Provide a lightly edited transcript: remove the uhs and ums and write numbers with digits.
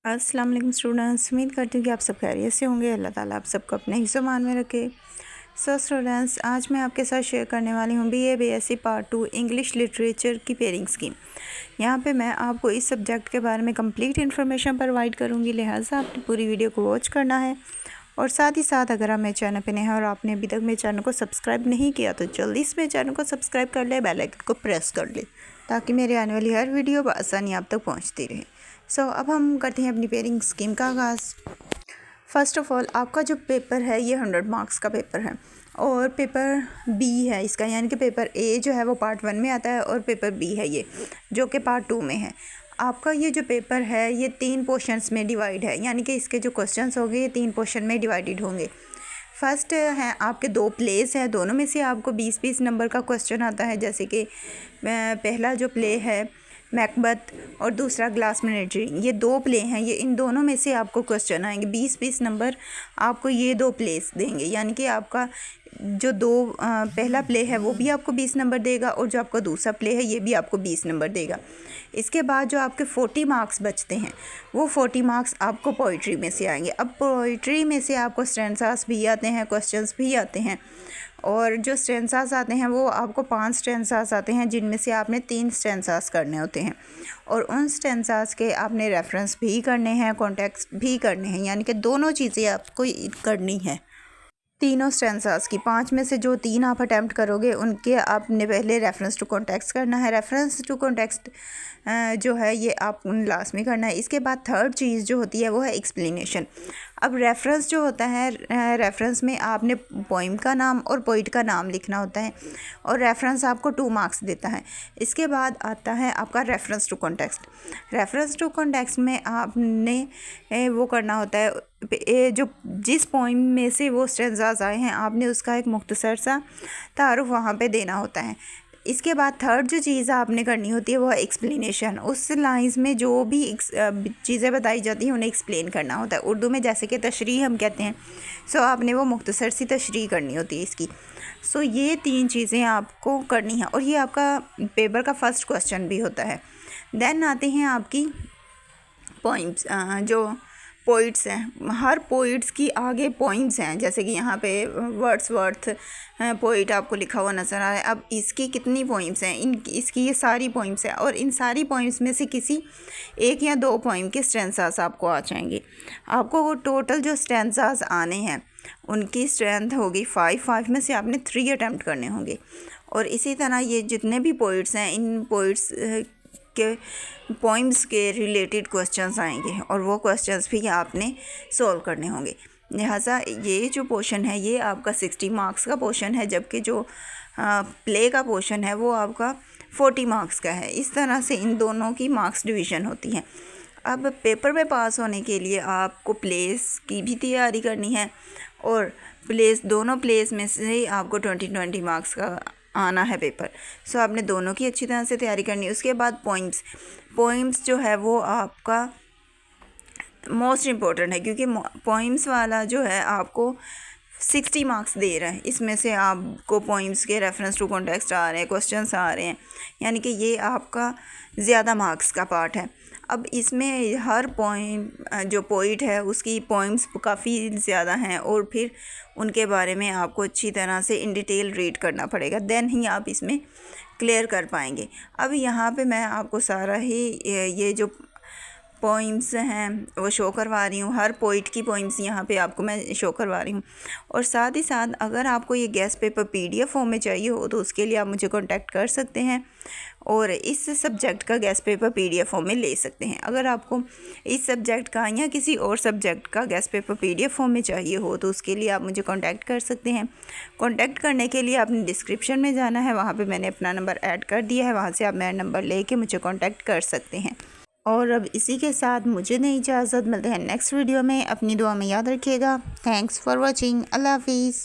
अस्सलाम वालेकुम स्टूडेंट्स, उम्मीद करती हूँ कि आप सब खैरियत से होंगे। अल्लाह ताला आप सबको अपने हिफ्ज़-ओ-मान में रखे। सो स्टूडेंट्स, आज मैं आपके साथ शेयर करने वाली हूँ BA BSc part 2 English literature की पेयरिंग स्कीम। यहाँ पे मैं आपको इस सब्जेक्ट के बारे में कंप्लीट इन्फॉर्मेशन प्रोवाइड करूँगी, लिहाजा आपने पूरी वीडियो को वॉच करना है। और साथ ही साथ अगर आप मेरे चैनल पर नए हैं और आपने अभी तक मेरे चैनल को सब्सक्राइब नहीं किया तो जल्दी से मेरे चैनल को सब्सक्राइब कर ले, बेल आइकन को प्रेस कर ले ताकि मेरे आने वाली हर वीडियो बआसानी आप तक पहुँचती रहे। अब हम करते हैं अपनी पेयरिंग स्कीम का आगाज़। फ़र्स्ट ऑफ़ ऑल आपका जो पेपर है ये 100 मार्क्स का पेपर है और पेपर B है इसका, यानी कि पेपर A जो है वो पार्ट 1 में आता है और पेपर B है ये जो कि पार्ट 2 में है। आपका ये जो पेपर है ये 3 पोर्शंस में डिवाइड है, यानी कि इसके जो क्वेश्चंस होंगे ये 3 पोर्शन में डिवाइडेड होंगे। फर्स्ट हैं आपके 2 प्लेस हैं, दोनों में से आपको 20-20 नंबर का क्वेश्चन आता है। जैसे कि पहला जो प्ले है मैकबथ और दूसरा ग्लास मिनेट्री, ये 2 प्ले हैं, ये इन दोनों में से आपको क्वेश्चन आएंगे। 20-20 नंबर आपको ये 2 प्लेस देंगे, यानी कि आपका जो पहला प्ले है वो भी आपको 20 नंबर देगा और जो आपका दूसरा प्ले है ये भी आपको 20 नंबर देगा। इसके बाद जो आपके 40 मार्क्स बचते हैं वो 40 मार्क्स आपको पोइट्री में से आएंगे। अब पोइट्री में से आपको स्टैंजास भी आते हैं, क्वेश्चंस भी आते हैं और जो स्टैंजास आते हैं वो आपको 5 स्टैंजास आते हैं, जिनमें से आपने 3 स्टैंजास करने होते हैं और उन स्टैंजास के आपने रेफरेंस भी करने हैं, कॉन्टेक्स्ट भी करने हैं, यानी कि दोनों चीज़ें आपको करनी है। तीनों स्टैंजास की 5 में से जो 3 आप अटैम्प्ट करोगे उनके आपने पहले रेफरेंस टू कॉन्टेक्स्ट करना है। रेफरेंस टू कॉन्टेक्स्ट जो है ये आप लास्ट में करना है। इसके बाद थर्ड चीज़ जो होती है वो है एक्सप्लेनेशन। अब रेफरेंस जो होता है, रेफरेंस में आपने पोइम का नाम और पोइट का नाम लिखना होता है और रेफरेंस आपको 2 मार्क्स देता है। इसके बाद आता है आपका reference to context. Reference to context में आपने वो करना होता है जो जिस पोइम में से वो स्टैंजास आए हैं आपने उसका एक मुख्तसर सा तारुफ वहाँ पे देना होता है। इसके बाद थर्ड जो चीज़ आपने करनी होती है वो है एक्सप्लेनेशन। उस लाइंस में जो भी चीज़ें बताई जाती हैं उन्हें एक्सप्लेन करना होता है। उर्दू में जैसे कि तशरीह हम कहते हैं, आपने वो मुख्तसर सी तशरीह करनी होती है इसकी। ये 3 चीज़ें आपको करनी है और ये आपका पेपर का फर्स्ट क्वेश्चन भी होता है। देन आते हैं आपकी पॉइंट्स, जो पोइट्स हैं, हर पोइट्स की आगे पॉइंट्स हैं, जैसे कि यहाँ पे वर्ड्सवर्थ पोइट आपको लिखा हुआ नज़र आ रहा है। अब इसकी कितनी पोइम्स हैं, इसकी ये सारी पोइम्स हैं और इन सारी पोइम्स में से किसी 1 या 2 पोइम के स्टैंजास आपको आ जाएंगे। आपको वो टोटल जो स्टैंजास आने हैं उनकी स्ट्रेंथ होगी 5 में से आपने 3 अटैम्प्ट करने होंगे। और इसी तरह ये जितने भी पोइट्स हैं इन पोइट्स के पोइम्स के रिलेटेड क्वेश्चंस आएंगे और वो क्वेश्चंस भी आपने सॉल्व करने होंगे। लिहाजा ये जो पोर्शन है ये आपका 60 मार्क्स का पोर्शन है, जबकि जो प्ले का पोर्शन है वो आपका 40 मार्क्स का है। इस तरह से इन दोनों की मार्क्स डिवीज़न होती है। अब पेपर में पास होने के लिए आपको प्लेस की भी तैयारी करनी है और दोनों प्लेस में से आपको 20 मार्क्स का आना है पेपर। आपने दोनों की अच्छी तरह से तैयारी करनी है। उसके बाद पोइम्स जो है वो आपका मोस्ट इम्पोर्टेंट है, क्योंकि पोइम्स वाला जो है आपको 60 मार्क्स दे रहा है। इसमें से आपको पोइम्स के रेफरेंस टू कॉन्टेक्स्ट आ रहे हैं, क्वेश्चंस आ रहे हैं, यानी कि ये आपका ज़्यादा मार्क्स का पार्ट है। अब इसमें हर पोइम जो पोइट है उसकी पोइम्स काफ़ी ज़्यादा हैं और फिर उनके बारे में आपको अच्छी तरह से इन डिटेल रीड करना पड़ेगा, देन ही आप इसमें क्लियर कर पाएंगे। अब यहाँ पे मैं आपको सारा ही ये जो पोइम्स हैं वो शो करवा रही हूँ। हर पोइट की पोइम्स यहाँ पे आपको मैं शो करवा रही हूँ और साथ ही साथ अगर आपको ये गेस्ट पेपर PDF फॉर्म में चाहिए हो तो उसके लिए आप मुझे कांटेक्ट कर सकते हैं और इस सब्जेक्ट का गेस्ट पेपर PDF फॉर्म में ले सकते हैं। अगर आपको इस सब्जेक्ट का या किसी और सब्जेक्ट का गेस्ट पेपर PDF फॉर्म में चाहिए हो तो उसके लिए आप मुझे कांटेक्ट कर सकते हैं। कांटेक्ट करने के लिए आपने डिस्क्रिप्शन में जाना है, वहाँ पे मैंने अपना नंबर ऐड कर दिया है, वहाँ से आप मेरा नंबर लेके मुझे कांटेक्ट कर सकते हैं। और अब इसी के साथ मुझे नई इजाज़त, मिलते हैं नेक्स्ट वीडियो में। अपनी दुआ में याद रखिएगा। Thanks for watching. अल्लाह हाफिज़।